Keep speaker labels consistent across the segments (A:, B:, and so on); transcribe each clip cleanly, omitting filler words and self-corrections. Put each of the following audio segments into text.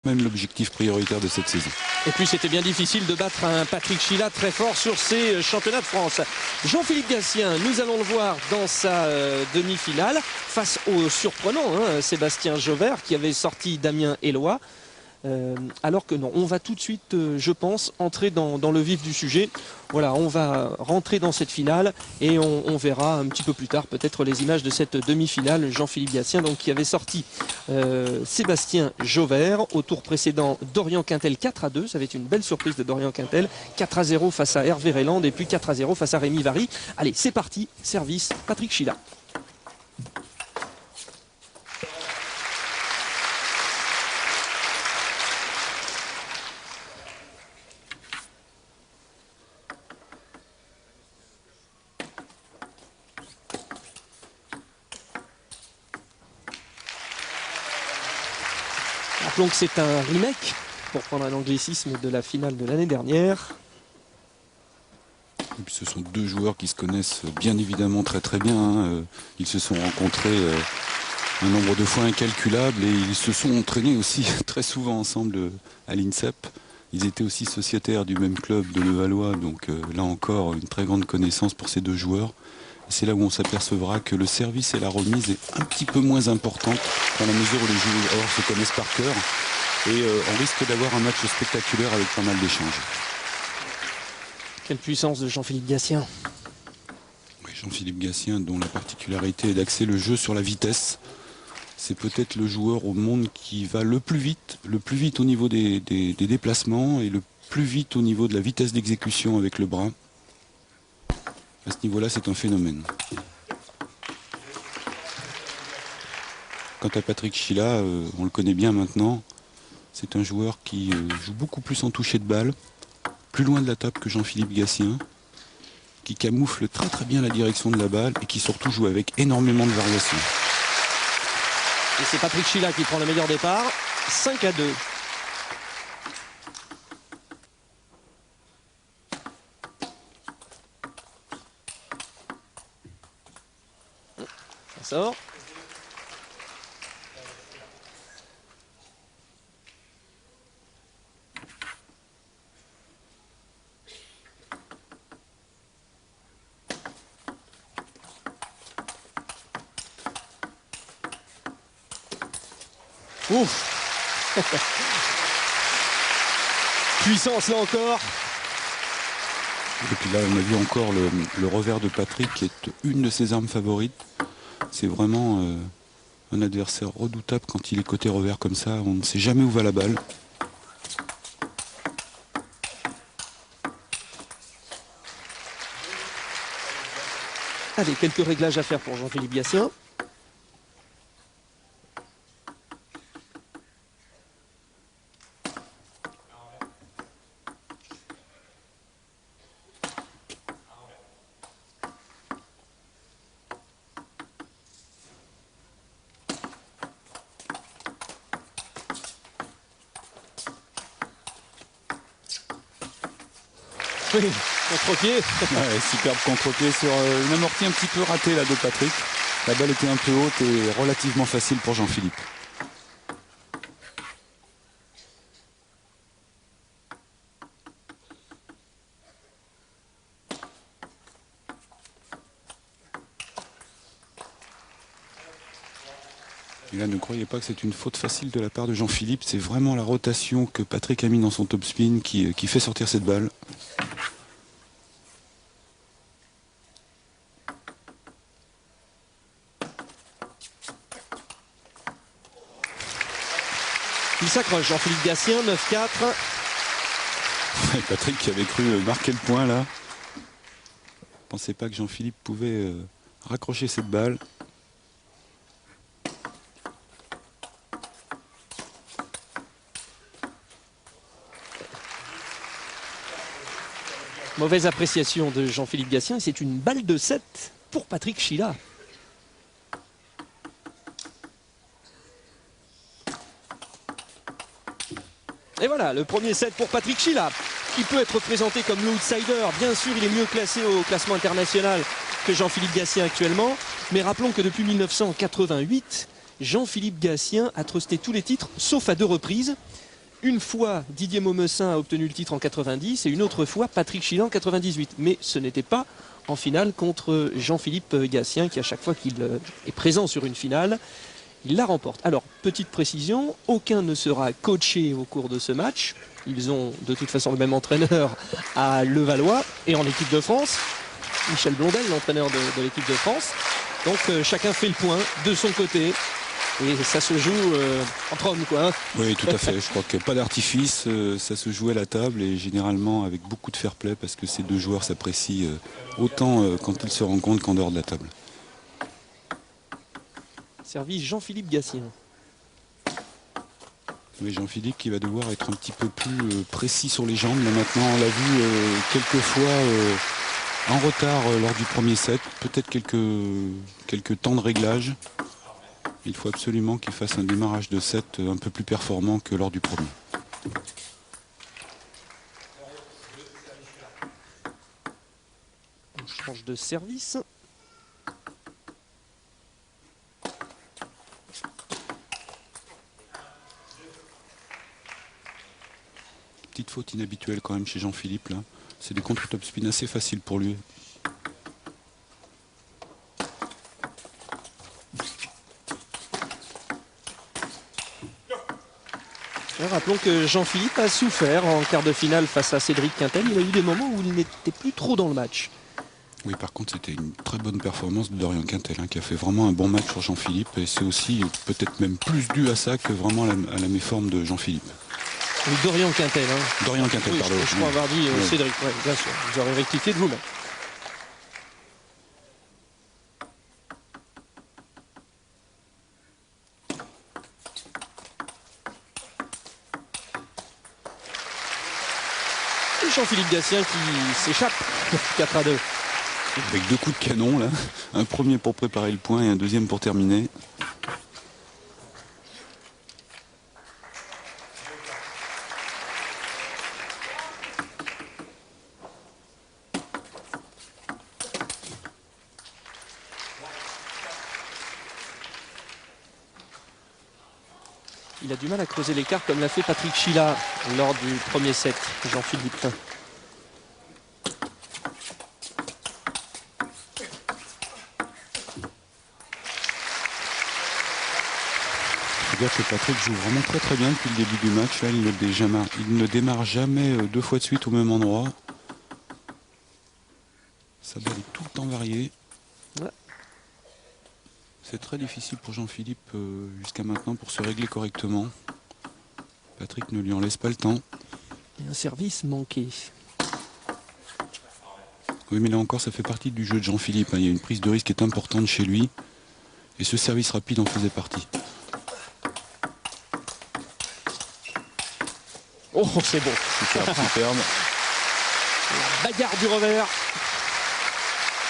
A: même l'objectif prioritaire de cette saison.
B: Et puis c'était bien difficile de battre un Patrick Chila très fort sur ces championnats de France. Jean-Philippe Gatien, nous allons le voir dans sa demi-finale face au surprenant Sébastien Jauvert qui avait sorti Damien Eloi. Alors que non, on va tout de suite, je pense, entrer dans le vif du sujet. Voilà, on va rentrer dans cette finale et on verra un petit peu plus tard peut-être les images de cette demi-finale. Jean-Philippe Gatien donc, qui avait sorti Sébastien Jauvert au tour précédent. Dorian Quintel 4-2, ça avait été une belle surprise de Dorian Quintel. 4-0 face à Hervé Reland et puis 4-0 face à Rémi Vary. Allez, c'est parti, service Patrick Chila. Rappelons que c'est un remake, pour prendre un anglicisme, de la finale de l'année dernière.
A: Et puis ce sont deux joueurs qui se connaissent bien évidemment très bien. Ils se sont rencontrés un nombre de fois incalculable et ils se sont entraînés aussi très souvent ensemble à l'INSEP. Ils étaient aussi sociétaires du même club de Levallois, donc là encore une très grande connaissance pour ces deux joueurs. C'est là où on s'apercevra que le service et la remise est un petit peu moins importante dans la mesure où les joueurs se connaissent par cœur et on risque d'avoir un match spectaculaire avec pas mal d'échanges.
B: Quelle puissance de Jean-Philippe Gatien.
A: Oui, Jean-Philippe Gatien dont la particularité est d'axer le jeu sur la vitesse. C'est peut-être le joueur au monde qui va le plus vite au niveau des déplacements et le plus vite au niveau de la vitesse d'exécution avec le bras. À ce niveau-là, c'est un phénomène. Quant à Patrick Chila, on le connaît bien maintenant. C'est un joueur qui joue beaucoup plus en toucher de balle, plus loin de la table que Jean-Philippe Gatien, qui camoufle très bien la direction de la balle et qui surtout joue avec énormément de variations.
B: Et c'est Patrick Chila qui prend le meilleur départ, 5-2. Ça sort. Ouf. Puissance là encore.
A: Et puis là on a vu encore le revers de Patrick qui est une de ses armes favorites. C'est vraiment un adversaire redoutable quand il est côté revers comme ça. On ne sait jamais où va la balle.
B: Allez, quelques réglages à faire pour Jean-Philippe Gatien. Oui, contre-pied.
A: Ouais, superbe contre-pied sur une amortie un petit peu ratée là de Patrick. La balle était un peu haute et relativement facile pour Jean-Philippe. Et là, ne croyez pas que c'est une faute facile de la part de Jean-Philippe. C'est vraiment la rotation que Patrick a mis dans son topspin qui fait sortir cette balle.
B: Il s'accroche, Jean-Philippe Gatien, 9-4.
A: Patrick qui avait cru marquer le point là. Je ne pensais pas que Jean-Philippe pouvait raccrocher cette balle.
B: Mauvaise appréciation de Jean-Philippe Gatien. C'est une balle de 7 pour Patrick Chila. Et voilà, le premier set pour Patrick Chila, qui peut être présenté comme l'outsider. Bien sûr, il est mieux classé au classement international que Jean-Philippe Gatien actuellement. Mais rappelons que depuis 1988, Jean-Philippe Gatien a trusté tous les titres, sauf à 2 reprises. Une fois, Didier Maumessin a obtenu le titre en 90 et une autre fois, Patrick Chila en 98. Mais ce n'était pas en finale contre Jean-Philippe Gatien qui, à chaque fois qu'il est présent sur une finale, il la remporte. Alors, petite précision, aucun ne sera coaché au cours de ce match. Ils ont de toute façon le même entraîneur à Levallois et en équipe de France. Michel Blondel, l'entraîneur de l'équipe de France. Donc chacun fait le point de son côté. Et ça se joue entre hommes, quoi. Hein.
A: Oui, tout à fait. Je crois qu'il n'y a pas d'artifice. Ça se joue à la table et généralement avec beaucoup de fair play parce que ces deux joueurs s'apprécient autant quand ils se rencontrent qu'en dehors de la table.
B: Service Jean-Philippe Gatien.
A: Oui, Jean-Philippe qui va devoir être un petit peu plus précis sur les jambes. Là maintenant, on l'a vu quelques fois en retard lors du premier set. Peut-être quelques temps de réglage. Il faut absolument qu'il fasse un démarrage de set un peu plus performant que lors du premier.
B: On change de service.
A: Petite faute inhabituelle quand même chez Jean-Philippe là. C'est des contre-top spin assez faciles pour lui.
B: Rappelons que Jean-Philippe a souffert en quart de finale face à Cédric Quintel. Il a eu des moments où il n'était plus trop dans le match.
A: Oui, par contre, c'était une très bonne performance de Dorian Quintel, hein, qui a fait vraiment un bon match sur Jean-Philippe. Et c'est aussi peut-être même plus dû à ça que vraiment à la méforme de Jean-Philippe.
B: Oui, Dorian Quintel. Hein.
A: Dorian Quintel,
B: oui,
A: pardon.
B: Je crois avoir dit
A: oui.
B: Cédric, ouais, bien sûr. Vous aurez rectifié de vous-même. Jean-Philippe Gatien qui s'échappe 4-2.
A: Avec deux coups de canon là, un premier pour préparer le point et un deuxième pour terminer.
B: Il a du mal à creuser l'écart comme l'a fait Patrick Chila lors du premier set, Jean-Philippe.
A: Je veux dire que Patrick joue vraiment très bien depuis le début du match. Là, il ne démarre jamais deux fois de suite au même endroit. Sa balle est tout le temps variée.
B: Ouais.
A: C'est très difficile pour Jean-Philippe jusqu'à maintenant pour se régler correctement. Patrick ne lui en laisse pas le temps.
B: Et un service manqué.
A: Oui, mais là encore, ça fait partie du jeu de Jean-Philippe. Il y a une prise de risque qui est importante chez lui. Et ce service rapide en faisait partie.
B: Oh, c'est bon.
A: Superbe.
B: Bagarre du revers.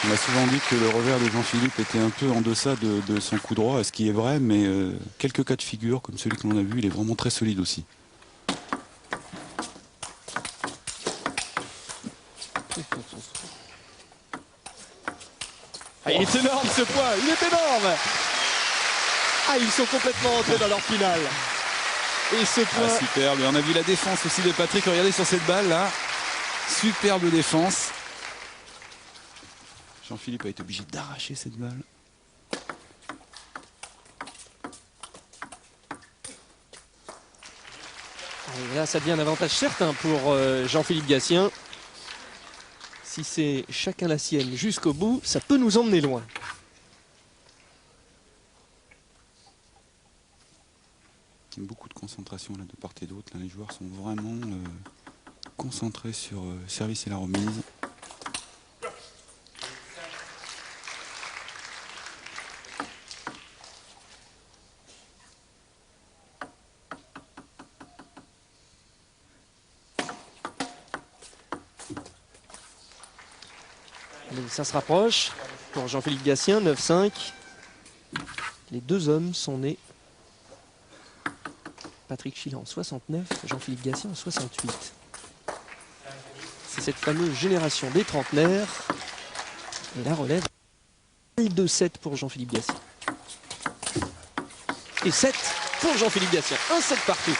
A: On a souvent dit que le revers de Jean-Philippe était un peu en deçà de son coup droit, ce qui est vrai, mais quelques cas de figure, comme celui que l'on a vu, il est vraiment très solide aussi.
B: Ah, il est énorme ce point, il est énorme. Ah, ils sont complètement entrés dans leur finale. Et ce point...
A: Ah, superbe, et on a vu la défense aussi de Patrick, regardez sur cette balle là. Superbe défense. Jean-Philippe a été obligé d'arracher cette balle.
B: Et là, ça devient un avantage certain pour Jean-Philippe Gatien. Si c'est chacun la sienne jusqu'au bout, ça peut nous emmener loin.
A: Beaucoup de concentration là, de part et d'autre. Les joueurs sont vraiment concentrés sur le service et la remise.
B: Ça se rapproche pour Jean-Philippe Gatien, 9-5. Les deux hommes sont nés. Patrick Chila en 69, Jean-Philippe Gatien en 68. C'est cette fameuse génération des trentenaires. Et la relève 2-7 pour Jean-Philippe Gatien. Et 7 pour Jean-Philippe Gatien. 1-7 partout.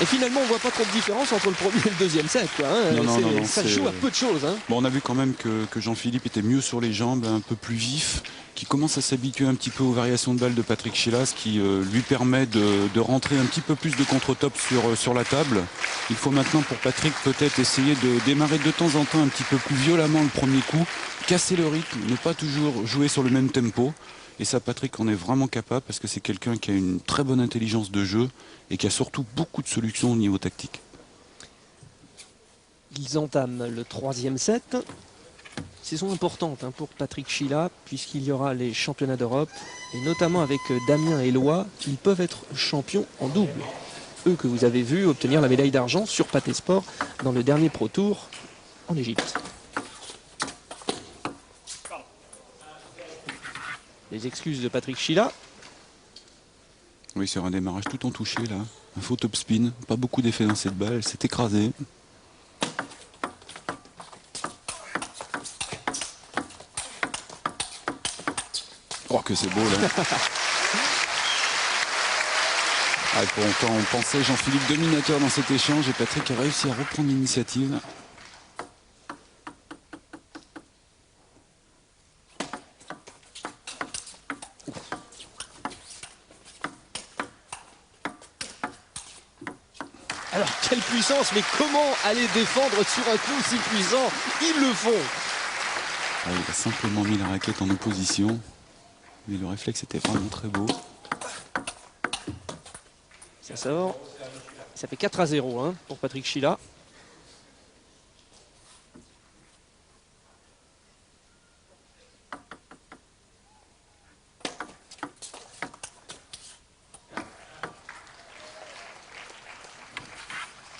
B: Et finalement, on voit pas trop de différence entre le premier et le deuxième set, quoi, hein.
A: Non,
B: Ça se joue à peu de choses, hein.
A: Bon, on a vu quand même que Jean-Philippe était mieux sur les jambes, un peu plus vif, qui commence à s'habituer un petit peu aux variations de balles de Patrick Chila, ce qui lui permet de rentrer un petit peu plus de contre-top sur la table. Il faut maintenant pour Patrick peut-être essayer de démarrer de temps en temps un petit peu plus violemment le premier coup, casser le rythme, ne pas toujours jouer sur le même tempo. Et ça, Patrick en est vraiment capable parce que c'est quelqu'un qui a une très bonne intelligence de jeu et qui a surtout beaucoup de solutions au niveau tactique.
B: Ils entament le troisième set. Saison importante pour Patrick Chila, puisqu'il y aura les championnats d'Europe, et notamment avec Damien et Eloi, ils peuvent être champions en double. Eux que vous avez vu obtenir la médaille d'argent sur Pathé Sport dans le dernier Pro Tour en Égypte. Les excuses de Patrick Chila.
A: Oui, sur un démarrage tout en touché là. Un faux top spin, pas beaucoup d'effet dans cette balle, elle s'est écrasée. Oh que c'est beau là. Pour longtemps on pensait Jean-Philippe dominateur dans cet échange et Patrick a réussi à reprendre l'initiative.
B: Alors quelle puissance, mais comment aller défendre sur un coup si puissant? Ils le font.
A: Il a simplement mis la raquette en opposition. Mais le réflexe était vraiment très beau.
B: Ça sort. Ça fait 4-0 pour Patrick Chila.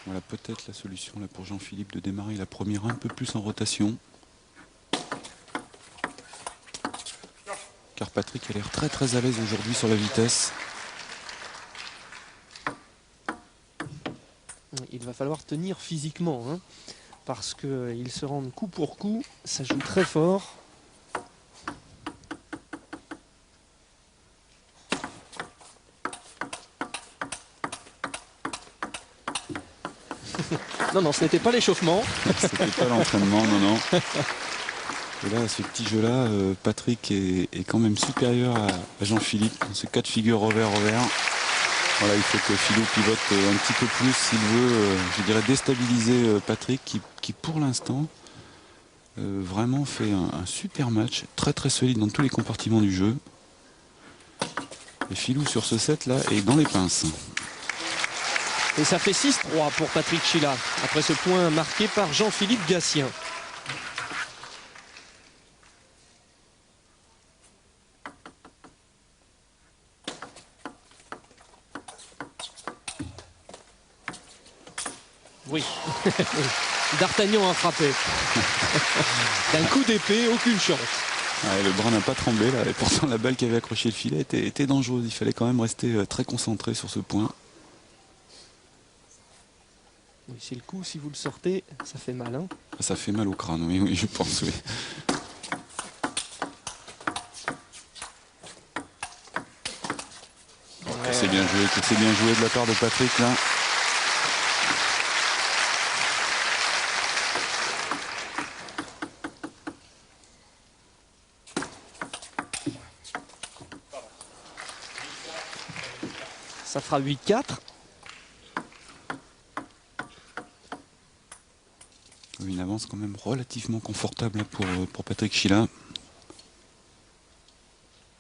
A: Voilà peut-être la solution là pour Jean-Philippe de démarrer la première un peu plus en rotation. Car Patrick a l'air très très à l'aise aujourd'hui sur la vitesse.
B: Il va falloir tenir physiquement, parce qu'ils se rendent coup pour coup, ça joue très fort. Non, ce n'était pas l'échauffement.
A: C'était pas l'entraînement, non. Et là, ce petit jeu-là, Patrick est quand même supérieur à Jean-Philippe. Dans ce cas de figure revers. Voilà, il faut que Philou pivote un petit peu plus s'il veut, je dirais, déstabiliser Patrick qui pour l'instant, vraiment fait un super match, très très solide dans tous les compartiments du jeu. Et Philou sur ce set-là est dans les pinces.
B: Et ça fait 6-3 pour Patrick Chila, après ce point marqué par Jean-Philippe Gatien. Oui, D'Artagnan a frappé. D'un coup d'épée, aucune chance.
A: Ouais, le bras n'a pas tremblé là, et pourtant la balle qui avait accroché le filet était dangereuse. Il fallait quand même rester très concentré sur ce point.
B: Oui, c'est le coup, si vous le sortez, ça fait mal.
A: Ça fait mal au crâne, oui, je pense, oui. Ouais. C'est bien joué de la part de Patrick là.
B: Ça fera 8-4.
A: Une avance quand même relativement confortable pour Patrick Chila.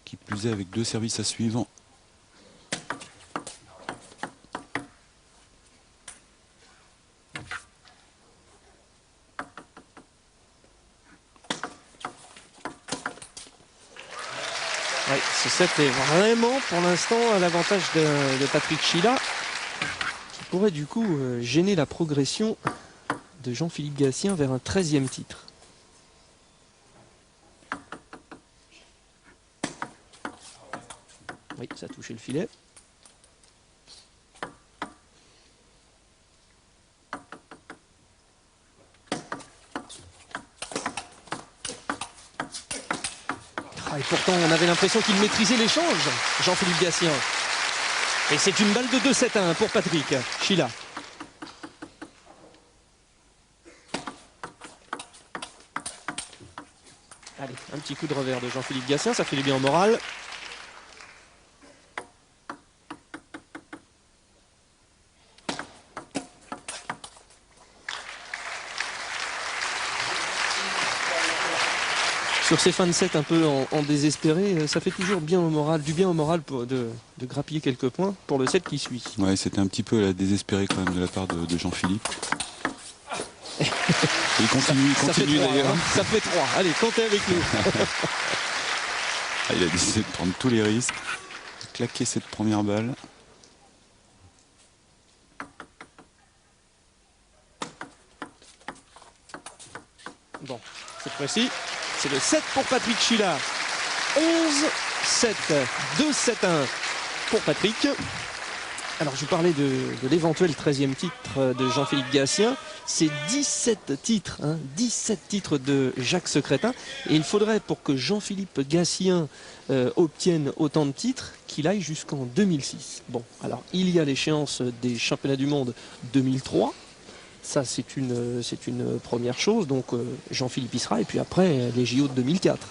A: Qui plus est avec 2 services à suivre.
B: Oui, ce set est vraiment pour l'instant à l'avantage de Patrick Chila, qui pourrait du coup gêner la progression de Jean-Philippe Gatien vers un 13e titre. Oui, ça a touché le filet. Et pourtant, on avait l'impression qu'il maîtrisait l'échange, Jean-Philippe Gatien. Et c'est une balle de 2-7-1 pour Patrick Chila. Un petit coup de revers de Jean-Philippe Gatien, ça fait du bien au moral. Sur ces fins de set un peu en désespéré, ça fait toujours bien au moral, du bien au moral de grappiller quelques points pour le set qui suit.
A: Ouais, c'était un petit peu la désespérée quand même de la part de Jean-Philippe. Il continue d'ailleurs.
B: Hein, ça fait 3. Allez, comptez avec nous.
A: Il a décidé de prendre tous les risques, de claquer cette première balle.
B: Bon, cette fois-ci, c'est le 7 pour Patrick Schilla. 11-7, 2-7-1 pour Patrick. Alors je vous parlais de l'éventuel 13e titre de Jean-Philippe Gatien. C'est 17 titres, 17 titres de Jacques Secrétin. Et il faudrait pour que Jean-Philippe Gatien obtienne autant de titres qu'il aille jusqu'en 2006. Bon, alors il y a l'échéance des championnats du monde 2003. Ça c'est une première chose. Donc Jean-Philippe y sera. Et puis après les JO de 2004.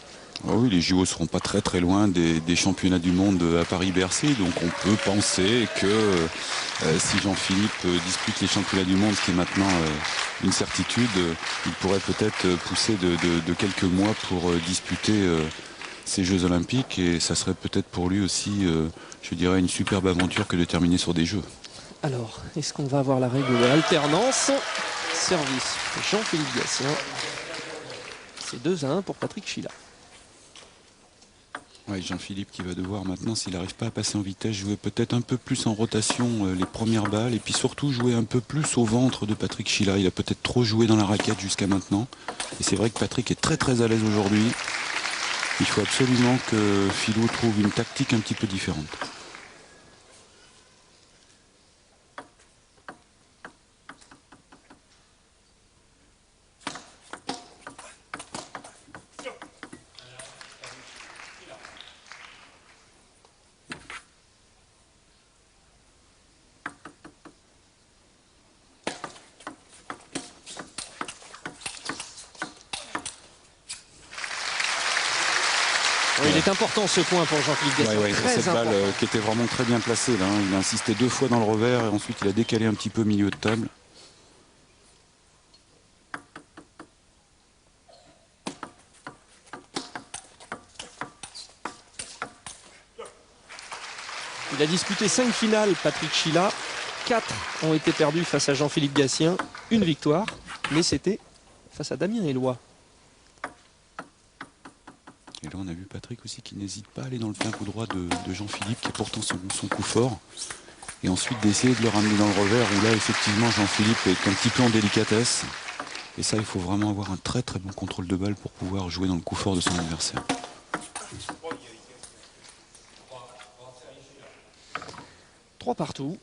A: Ah oui, les JO seront pas très loin des championnats du monde à Paris-Bercy, donc on peut penser que si Jean-Philippe dispute les championnats du monde, ce qui est maintenant une certitude, il pourrait peut-être pousser de quelques mois pour disputer ces Jeux Olympiques, et ça serait peut-être pour lui aussi, je dirais, une superbe aventure que de terminer sur des Jeux.
B: Alors, est-ce qu'on va avoir la règle de l'alternance? Service Jean-Philippe Gatien. C'est 2-1 pour Patrick Schilla.
A: Ouais, Jean-Philippe qui va devoir maintenant, s'il n'arrive pas à passer en vitesse, jouer peut-être un peu plus en rotation les premières balles, et puis surtout jouer un peu plus au ventre de Patrick Schilla. Il a peut-être trop joué dans la raquette jusqu'à maintenant. Et c'est vrai que Patrick est très à l'aise aujourd'hui. Il faut absolument que Philou trouve une tactique un petit peu différente.
B: Oui, il est important ce point pour Jean-Philippe Gatien.
A: Ouais, cette balle qui était vraiment très bien placée là. Il a insisté 2 fois dans le revers et ensuite il a décalé un petit peu au milieu de table.
B: Il a disputé 5 finales, Patrick Schilla. 4 ont été perdus face à Jean-Philippe Gatien. Une victoire, mais c'était face à Damien Eloi.
A: Et là on a vu Patrick aussi qui n'hésite pas à aller dans le plein coup droit de Jean-Philippe, qui est pourtant son coup fort. Et ensuite d'essayer de le ramener dans le revers, où là effectivement Jean-Philippe est un petit peu en délicatesse. Et ça, il faut vraiment avoir un très bon contrôle de balle pour pouvoir jouer dans le coup fort de son adversaire.
B: Trois partout.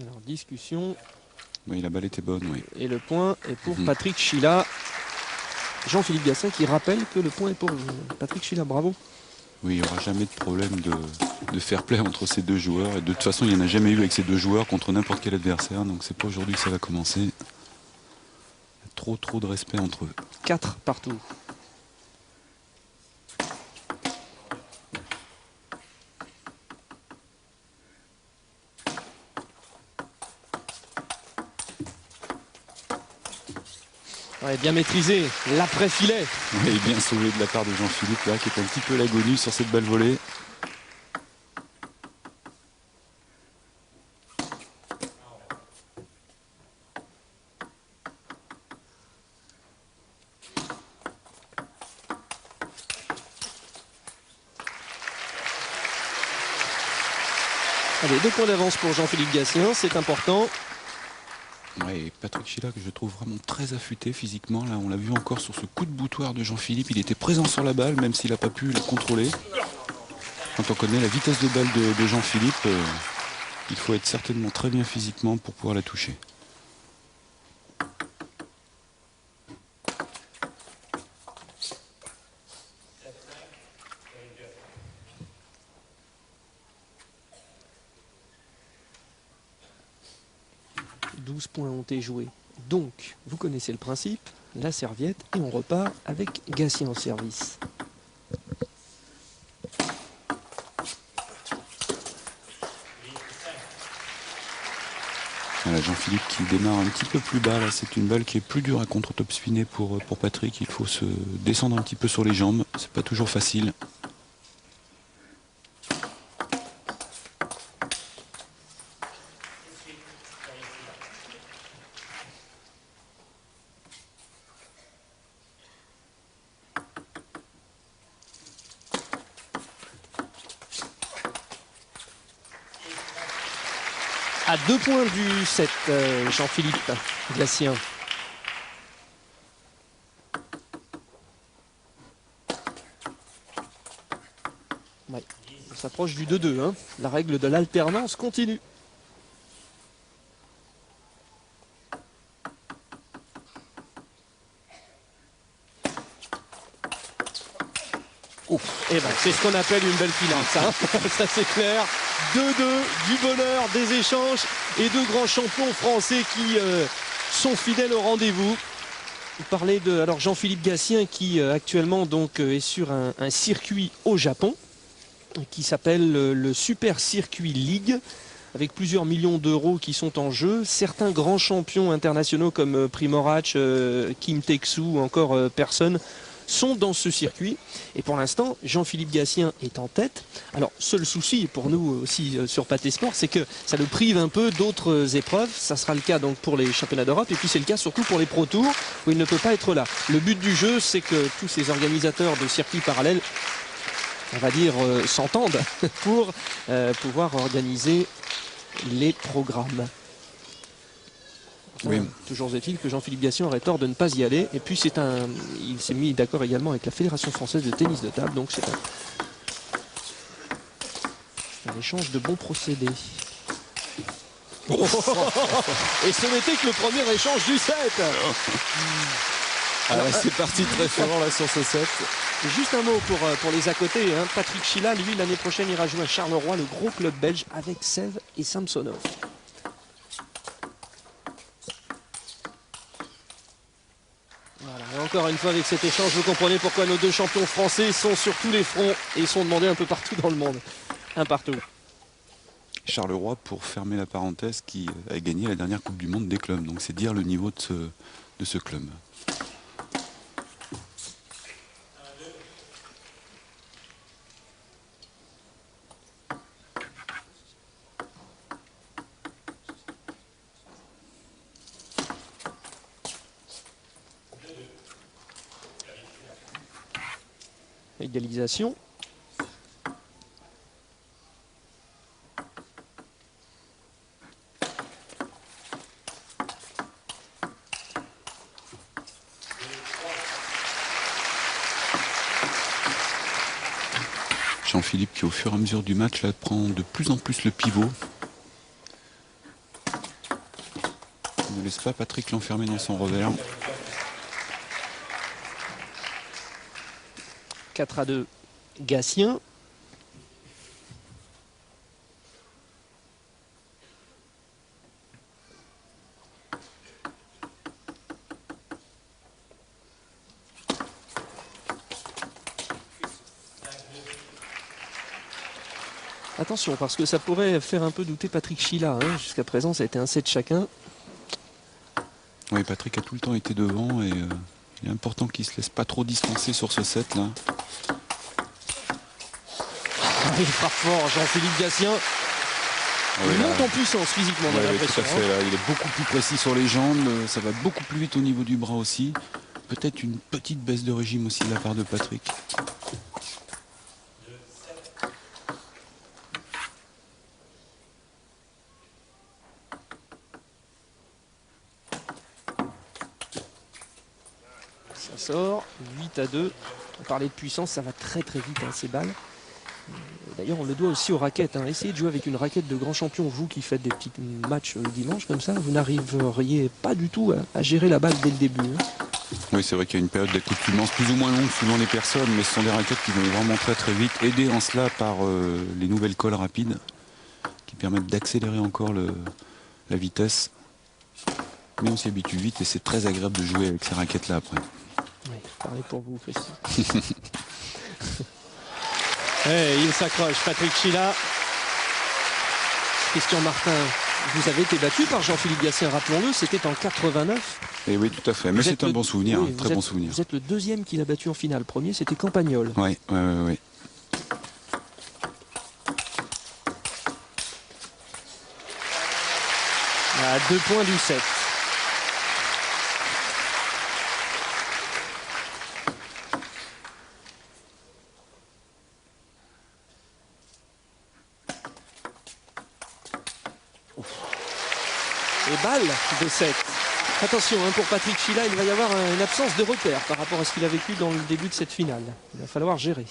B: Alors, discussion.
A: Oui, la balle était bonne, oui.
B: Et le point est pour Patrick Schilla. Jean-Philippe Gatien qui rappelle que le point est pour Patrick Schilla. Bravo.
A: Oui, il n'y aura jamais de problème de fair play entre ces deux joueurs. Et de toute façon, il n'y en a jamais eu avec ces deux joueurs contre n'importe quel adversaire. Donc c'est pas aujourd'hui que ça va commencer. Il y a trop de respect entre eux.
B: 4 partout. Ouais, bien maîtrisé, l'après-filet.
A: Oui, bien sauvé de la part de Jean-Philippe, là, qui est un petit peu l'agonie sur cette balle volée.
B: Allez, 2 points d'avance pour Jean-Philippe Gatien, c'est important.
A: Ouais, et Patrick Schilla, que je trouve vraiment très affûté physiquement. Là, on l'a vu encore sur ce coup de boutoir de Jean-Philippe. Il était présent sur la balle, même s'il n'a pas pu la contrôler. Quand on connaît la vitesse de balle de Jean-Philippe, il faut être certainement très bien physiquement pour pouvoir la toucher.
B: 12 points ont été joués. Donc, vous connaissez le principe, la serviette, et on repart avec Gatien en service.
A: Voilà, Jean-Philippe qui démarre un petit peu plus bas. Là, c'est une balle qui est plus dure à contre-top-spinner pour Patrick. Il faut se descendre un petit peu sur les jambes. C'est pas toujours facile.
B: À 2 points du 7, Jean-Philippe Gatien. Ouais, on s'approche du 2-2. Hein. La règle de l'alternance continue. Et ben, c'est ce qu'on appelle une belle finale, ça. Ça c'est clair. 2-2, du bonheur, des échanges et deux grands champions français qui sont fidèles au rendez-vous. Vous parlez de Jean-Philippe Gatien qui actuellement donc est sur un circuit au Japon qui s'appelle le Super Circuit League, avec plusieurs millions d'euros qui sont en jeu. Certains grands champions internationaux comme Primorac, Kim Taek-soo ou encore Persson sont dans ce circuit. Et pour l'instant, Jean-Philippe Gatien est en tête. Alors, seul souci pour nous aussi sur Pathé Sport, c'est que ça le prive un peu d'autres épreuves. Ça sera le cas donc pour les championnats d'Europe. Et puis c'est le cas surtout pour les Pro Tours, où il ne peut pas être là. Le but du jeu, c'est que tous ces organisateurs de circuits parallèles, on va dire, s'entendent pour pouvoir organiser les programmes. Oui. Toujours est-il que Jean-Philippe Gatien aurait tort de ne pas y aller. Et puis il s'est mis d'accord également avec la Fédération française de tennis de table. Donc c'est un échange de bons procédés. Oh. Et ce n'était que le premier échange du set.
A: C'est parti très fort là sur ce set.
B: Juste un mot pour les à côté. Hein. Patrick Schilla, lui, l'année prochaine, ira jouer à Charleroi, le gros club belge, avec Sèvres et Samsonov. Voilà. Et encore une fois, avec cet échange, vous comprenez pourquoi nos deux champions français sont sur tous les fronts et sont demandés un peu partout dans le monde. Un partout.
A: Charleroi, pour fermer la parenthèse, qui a gagné la dernière Coupe du Monde des clubs. Donc c'est dire le niveau de ce club.
B: Égalisation.
A: Jean-Philippe qui au fur et à mesure du match là, prend de plus en plus le pivot. Il ne laisse pas Patrick l'enfermer dans son revers.
B: 4-2, Gatien. Attention, parce que ça pourrait faire un peu douter Patrick Schilla. Hein. Jusqu'à présent, ça a été un set chacun.
A: Oui, Patrick a tout le temps été devant et il est important qu'il ne se laisse pas trop distancer sur ce set là.
B: Il frappe fort, Jean-Philippe Gatien. Il monte en puissance physiquement, on a l'impression.
A: Tout à fait, là. Il est beaucoup plus précis sur les jambes, ça va beaucoup plus vite au niveau du bras aussi. Peut-être une petite baisse de régime aussi de la part de Patrick.
B: Ça sort, 8-2. On parlait de puissance, ça va très très vite hein, ces balles. D'ailleurs, on le doit aussi aux raquettes. Hein. Essayez de jouer avec une raquette de grand champion, vous qui faites des petits matchs le dimanche comme ça, vous n'arriveriez pas du tout à gérer la balle dès le début. Hein.
A: Oui, c'est vrai qu'il y a une période d'accoutumance plus ou moins longue suivant les personnes, mais ce sont des raquettes qui vont vraiment très très vite, aidées en cela par les nouvelles colles rapides qui permettent d'accélérer encore la vitesse. Mais on s'y habitue vite et c'est très agréable de jouer avec ces raquettes-là après.
B: Oui, pareil pour vous, Christian. Il s'accroche, Patrick Chila. Christian Martin, vous avez été battu par Jean-Philippe Gatien, rappelons-le, c'était en 89.
A: Et oui, tout à fait. Mais c'est un bon souvenir,
B: oui,
A: un très bon souvenir.
B: Vous êtes le deuxième qu'il a battu en finale. Premier, c'était Campagnol.
A: Oui.
B: À 2 points du 7. Et balle de 7. Attention, pour Patrick Chila, il va y avoir une absence de repère par rapport à ce qu'il a vécu dans le début de cette finale. Il va falloir gérer.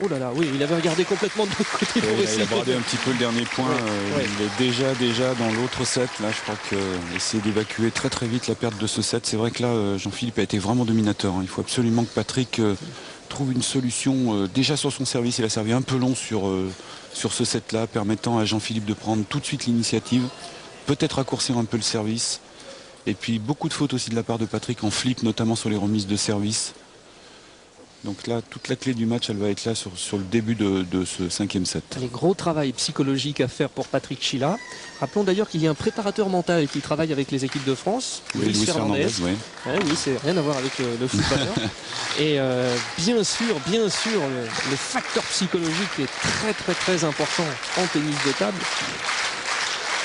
B: Oh là là, oui, il avait regardé complètement de l'autre côté pour essayer.
A: Il a bradé un petit peu le dernier point. Il est déjà dans l'autre set. Là, je crois que essayer d'évacuer très très vite la perte de ce set. C'est vrai que là, Jean-Philippe a été vraiment dominateur. Il faut absolument que Patrick trouve une solution. Déjà sur son service, il a servi un peu long sur ce set-là, permettant à Jean-Philippe de prendre tout de suite l'initiative. Peut-être raccourcir un peu le service. Et puis beaucoup de fautes aussi de la part de Patrick en flip, notamment sur les remises de service. Donc là, toute la clé du match, elle va être là sur le début de ce 5e set.
B: Un gros travail psychologique à faire pour Patrick Chila. Rappelons d'ailleurs qu'il y a un préparateur mental qui travaille avec les équipes de France,
A: Louis Fernandez.
B: Oui, c'est rien à voir avec le footballeur. Et bien sûr, le facteur psychologique est très important en tennis de table.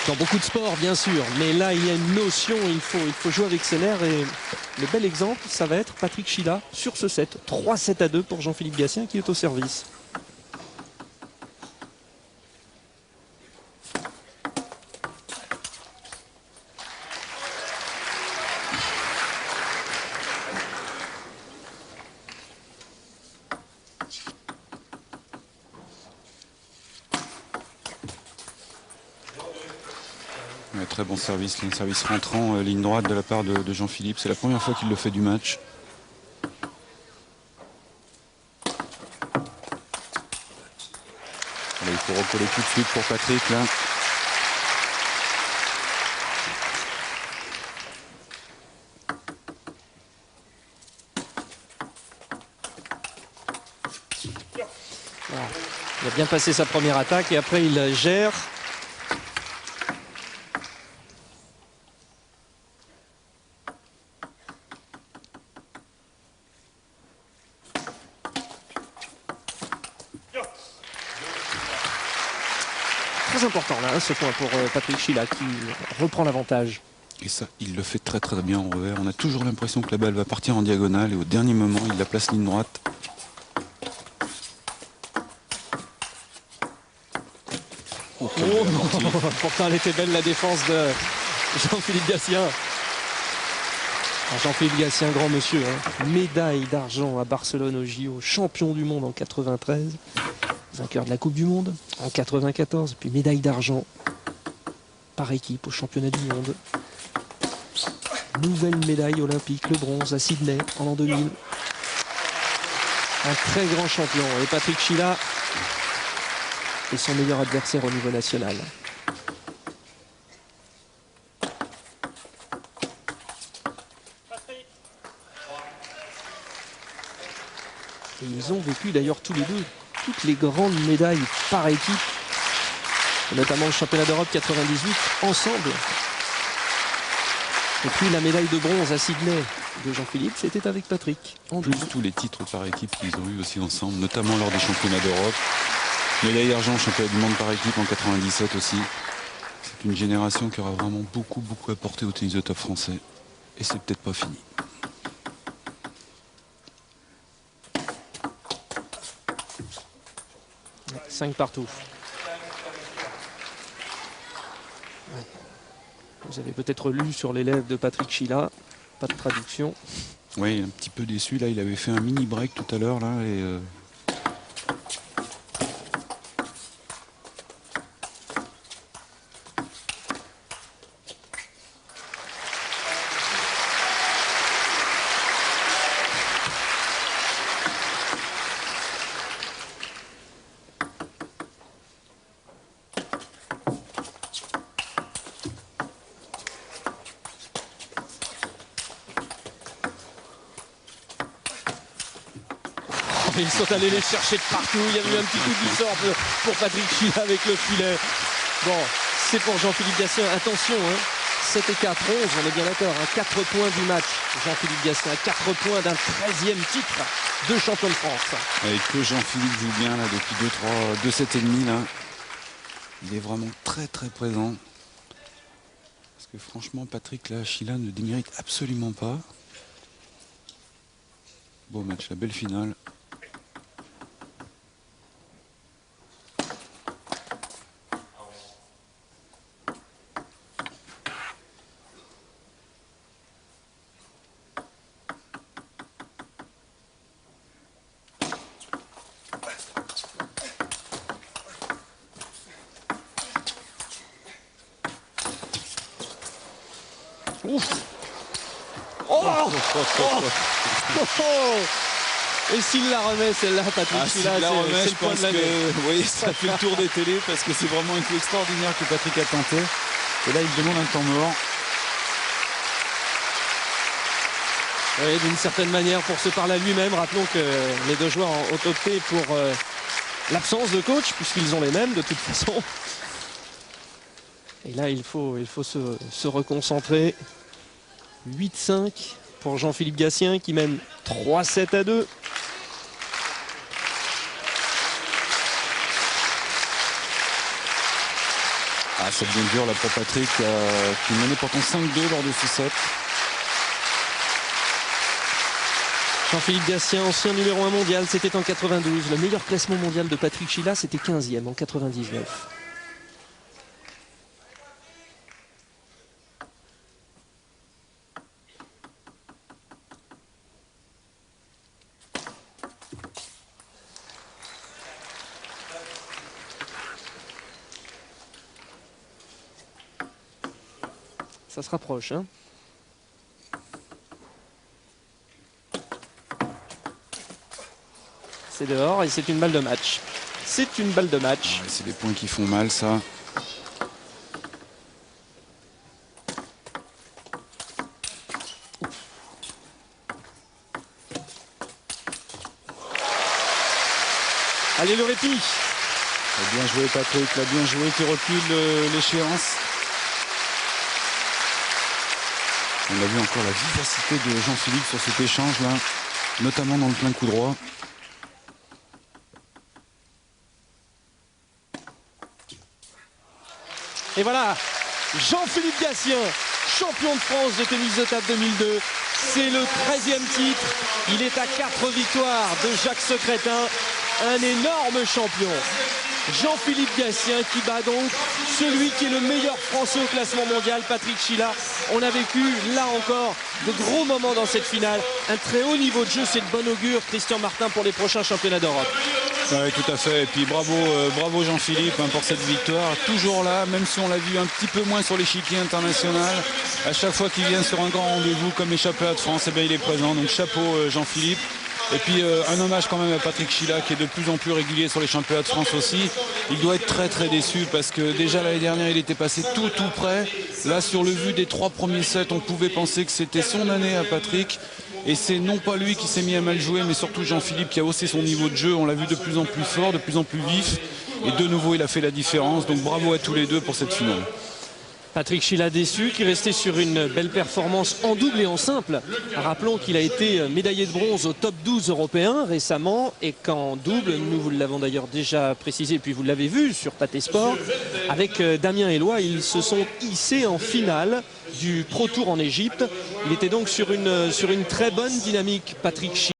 B: Dans beaucoup de sports, bien sûr, mais là, il y a une notion, il faut jouer avec ses nerfs. Et le bel exemple, ça va être Patrick Chila sur ce set. 3-7-2 pour Jean-Philippe Gatien qui est au service.
A: Très bon service, un service rentrant, ligne droite de la part de Jean-Philippe. C'est la première fois qu'il le fait du match. Allez, il faut recoller tout de suite pour Patrick là.
B: Voilà. Il a bien passé sa première attaque et après il gère. Très important là, ce point pour Patrick Chila qui reprend l'avantage.
A: Et ça, il le fait très bien en revers. On a toujours l'impression que la balle va partir en diagonale et au dernier moment, il la place ligne droite.
B: Pourtant, elle était belle la défense de Jean-Philippe Gatien. Jean-Philippe Gatien, grand monsieur, médaille d'argent à Barcelone au JO, champion du monde en 93, vainqueur de la Coupe du Monde en 94, puis médaille d'argent par équipe au championnat du monde. Nouvelle médaille olympique, le bronze à Sydney en l'an 2000. Un très grand champion. Et Patrick Chila est son meilleur adversaire au niveau national. Et ils ont vécu d'ailleurs tous les deux toutes les grandes médailles par équipe, notamment le championnat d'Europe 98, ensemble. Et puis la médaille de bronze à Sydney de Jean-Philippe, c'était avec Patrick. En
A: plus tous les titres par équipe qu'ils ont eu aussi ensemble, notamment lors des championnats d'Europe. Médaille d'argent, championnat du monde par équipe en 97 aussi. C'est une génération qui aura vraiment beaucoup apporté au tennis de table français. Et c'est peut-être pas fini.
B: Ouais, 5 partout. Vous avez peut-être lu sur les lèvres de Patrick Chila, pas de traduction.
A: Oui, un petit peu déçu là, il avait fait un mini break tout à l'heure là et
B: ils sont allés les chercher de partout. Il y a eu un petit coup du sort pour Patrick Chila avec le filet. Bon, c'est pour Jean-Philippe Gatien. Attention, 7 et 4, 11, on est bien d'accord. 4 points du match, Jean-Philippe Gatien. 4 points d'un 13e titre de champion de France.
A: Et que Jean-Philippe joue bien là depuis 2 sets et demi là. Il est vraiment très très présent. Parce que franchement, Patrick là, Chila ne le démérite absolument pas. Beau match, la belle finale.
B: Ouf. Et s'il la remet celle-là, Patrick Chila,
A: s'il la remet,
B: c'est
A: je
B: le point
A: pense
B: de l'année.
A: que oui, ça fait le tour des télés parce que c'est vraiment un coup extraordinaire que Patrick a tenté. Et là, il demande un temps mort.
B: Oui, d'une certaine manière, pour se parler à lui-même. Rappelons que les deux joueurs ont opté pour l'absence de coach, puisqu'ils ont les mêmes de toute façon. Et là, il faut se reconcentrer. 8-5 pour Jean-Philippe Gatien qui mène 3-7-2.
A: Ah, ça devient dur là pour Patrick qui menait pourtant 5-2 lors de ce set.
B: Jean-Philippe Gatien, ancien numéro 1 mondial, c'était en 92. Le meilleur classement mondial de Patrick Chila, c'était 15e en 99. Ça se rapproche, hein. C'est dehors et c'est une balle de match. C'est une balle de match.
A: Ouais, c'est des points qui font mal, ça.
B: Allez, le répit.
A: Bien joué Patrick, il a bien joué, qui recule l'échéance. On a vu encore la vivacité de Jean-Philippe sur cet échange là, notamment dans le plein coup droit.
B: Et voilà, Jean-Philippe Gatien, champion de France de tennis de table 2002. C'est le 13e titre. Il est à 4 victoires de Jacques Secrétin. Un énorme champion. Jean-Philippe Gatien qui bat donc celui qui est le meilleur français au classement mondial, Patrick Chila. On a vécu là encore de gros moments dans cette finale. Un très haut niveau de jeu, c'est de bon augure, Christian Martin, pour les prochains championnats d'Europe.
A: Oui, tout à fait. Et puis bravo Jean-Philippe pour cette victoire. Toujours là, même si on l'a vu un petit peu moins sur l'échiquier international. À chaque fois qu'il vient sur un grand rendez-vous comme les championnats de France, eh bien, il est présent. Donc chapeau Jean-Philippe. Et puis un hommage quand même à Patrick Chila qui est de plus en plus régulier sur les championnats de France aussi. Il doit être très très déçu parce que déjà l'année dernière il était passé tout près. Là sur le vu des 3 premiers sets, on pouvait penser que c'était son année à Patrick. Et c'est non pas lui qui s'est mis à mal jouer, mais surtout Jean-Philippe qui a haussé son niveau de jeu. On l'a vu de plus en plus fort, de plus en plus vif. Et de nouveau il a fait la différence. Donc bravo à tous les deux pour cette finale.
B: Patrick Chila déçu, qui restait sur une belle performance en double et en simple. Rappelons qu'il a été médaillé de bronze au top 12 européen récemment et qu'en double, nous vous l'avons d'ailleurs déjà précisé, puis vous l'avez vu sur Pathé Sport, avec Damien Eloi, ils se sont hissés en finale du Pro Tour en Égypte. Il était donc sur une très bonne dynamique, Patrick Chila.